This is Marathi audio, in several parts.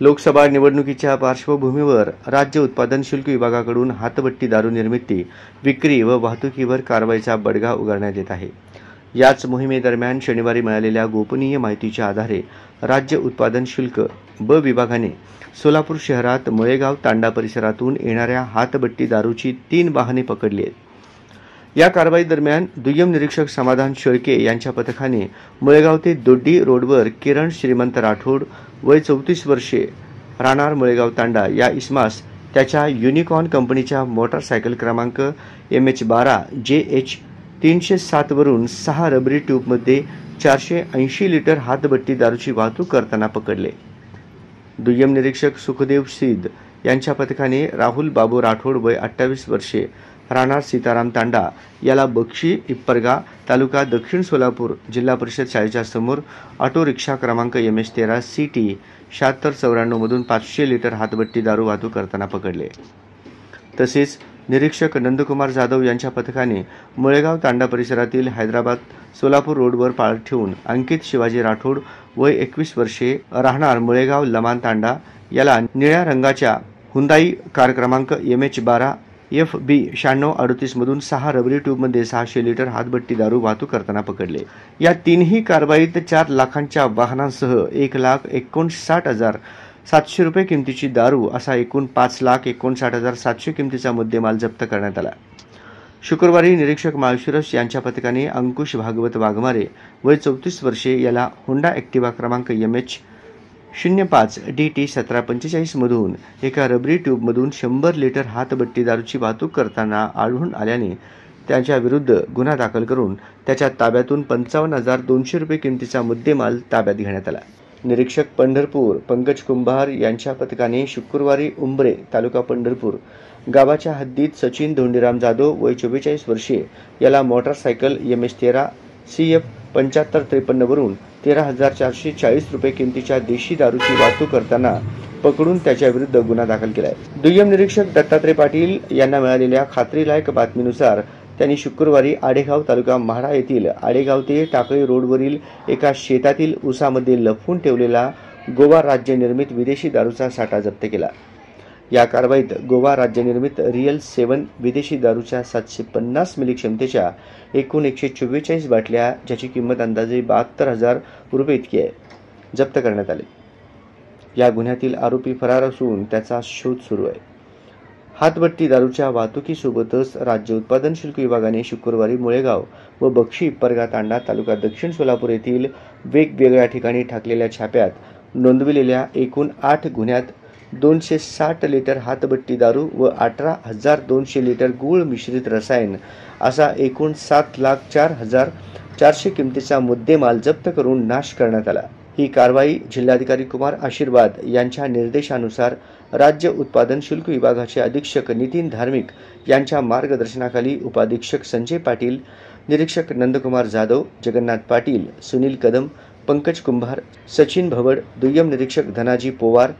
लोकसभा निवडणुकीच्या पार्श्वभूमीवर राज्य उत्पादन शुल्क विभागाकडून हातभट्टी दारू निर्मिती, विक्री व वाहतुकीवर कारवाईचा बडगा उगारण्यात येत आहे। याच मोहिमेदरम्यान शनिवारी मिळालेल्या गोपनीय माहितीच्या आधारे राज्य उत्पादन शुल्क ब विभागाने सोलापूर शहरात मुळेगाव तांडा परिसरातून येणाऱ्या हातभट्टी दारूची 3 वाहने पकडली आहेत। या कारवाई दरम्यान दुय्यम निरीक्षक समाधान शेळके यांच्या पथकाने मुळेगाव ते दोड्डी रोडवर किरण श्रीमंत राठोड वय 34 वर्षे राहणार मुळेगाव तांडा या इसमास त्याच्या युनिकॉर्न कंपनीच्या मोटारसायकल क्रमांक MH12 JH 307 वरून 6 रबरी ट्यूबमध्ये 480 लिटर हातभट्टी दारूची वाहतूक करताना पकडले। दुय्यम निरीक्षक सुखदेव सिद्ध यांच्या पथकाने राहुल बाबू राठोड वय 28 वर्षे राहणार सीताराम तांडा याला बक्षी इप्परगा तालुका दक्षिण सोलापूर जिल्हा परिषद शाळेच्या समोर ऑटो रिक्षा क्रमांक MH13 CT 7694 मधून 500 लिटर हातभट्टी दारू वाहतूक करताना पकडले। तसेच निरीक्षक नंदकुमार जाधव यांच्या पथकाने मुळेगाव तांडा परिसरातील हैदराबाद सोलापूर रोडवर पाळत ठेवून अंकित शिवाजी राठोड वय 21 वर्षे राहणार मुळेगाव लमान तांडा याला निळ्या रंगाच्या हुंदाई कार क्रमांक MH12 FB 9638 मधून 6 रबरी ट्यूबमध्ये 600 लिटर हातभट्टी दारू वाहतूक करताना पकडले। या तीनही कारवाईत 4 लाखांच्या वाहनांसह 1,59,700 रुपये किमतीची दारू असा एकूण 5,59,700 किमतीचा मुद्देमाल जप्त करण्यात आला। शुक्रवारी निरीक्षक माळशिरस यांच्या पथकाने अंकुश भागवत वाघमारे वय 34 वर्षे याला होंडा ॲक्टिवा क्रमांक MH05 DT 1745 मधून एका रबरी ट्यूबमधून 100 लिटर हातभट्टी दारूची वाहतूक करताना आढळून आल्याने त्यांच्या विरुद्ध गुन्हा दाखल करून त्याच्या ताब्यातून 55,200 रुपये किमतीचा मुद्देमाल ताब्यात घेण्यात आला। निरीक्षक पंढरपूर पंकज कुंभार यांच्या पथकाने शुक्रवारी उंबरे तालुका पंढरपूर गावाच्या हद्दीत सचिन धोंडीराम जाधव वय 44 वर्षे याला मोटारसायकल MH13 CF 7553 वरून 13,440 रुपये किमतीच्या देशी दारूची वाहतूक करताना पकडून त्याच्या विरुद्ध गुन्हा दाखल केला आहे। दुय्यम निरीक्षक दत्तात्रय पाटील यांना मिळालेल्या खात्रीलायक बातमीनुसार त्यांनी शुक्रवारी आडेगाव तालुका म्हाडा येथील आडेगाव ते टाकळी रोडवरील एका शेतातील ऊसामध्ये लपवून ठेवलेला गोवा राज्य निर्मित विदेशी दारूचा साठा जप्त केला। या कारवाईत गोवा राज्य निर्मित रियल 7 विदेशी दारूच्या 750 मिली क्षमतेच्या एकूण 144 बाटल्या ज्याची किंमत अंदाजे 72,000 रुपये इतकी आहे जप्त करण्यात आले। या गुन्ह्यातील आरोपी फरार असून त्याचा शोध सुरू आहे। हातभट्टी दारूच्या वाहतुकीसोबतच राज्य उत्पादन शुल्क विभागाने शुक्रवारी मुळेगाव व बक्षी इप्परगा तांडा तालुका दक्षिण सोलापूर येथील वेगवेगळ्या ठिकाणी टाकलेल्या छाप्यात नोंदविलेल्या एकूण 8 गुन्ह्यात 260 लिटर हातभट्टी दारू व 18,200 लिटर गूळ मिश्रित रसायन असा एकूण 7,04,400 किमतीचा मुद्देमाल जप्त करून नाश करण्यात आला। ही कारवाई जिल्हाधिकारी कुमार आशीर्वाद यांच्या निर्देशानुसार राज्य उत्पादन शुल्क विभागाचे अधीक्षक नितीन धार्मिक यांच्या मार्गदर्शनाखाली उपाधीक्षक संजय पाटील, निरीक्षक नंदकुमार जाधव, जगन्नाथ पाटील, सुनील कदम, पंकज कुंभार, सचिन भवड, दुय्यम निरीक्षक धनाजी पोवार,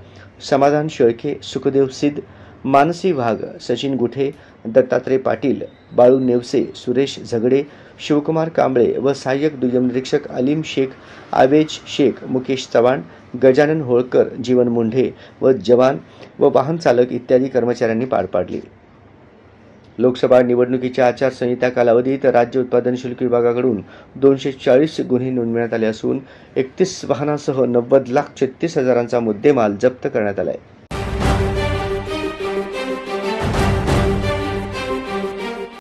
समाधान शेळके, सुखदेव सिद्ध, मानसी वाघ, सचिन गुठे, दत्तात्रय पाटील, बाळू नेवसे, सुरेश झगडे, शिवकुमार कांबळे व सहाय्यक दुय्यम निरीक्षक अलीम शेख, आवेज शेख, मुकेश चव्हाण, गजानन होळकर, जीवन मुंढे व जवान व वाहन चालक इत्यादी कर्मचाऱ्यांनी पार पाडली। लोकसभा निवडणुकीच्या आचारसंहिता कालावधीत राज्य उत्पादन शुल्क विभागाकडून 240 गुन्हे नोंदवण्यात आले असून 31 वाहनांसह 90,36,000चा मुद्देमाल जप्त करण्यात आला आहे।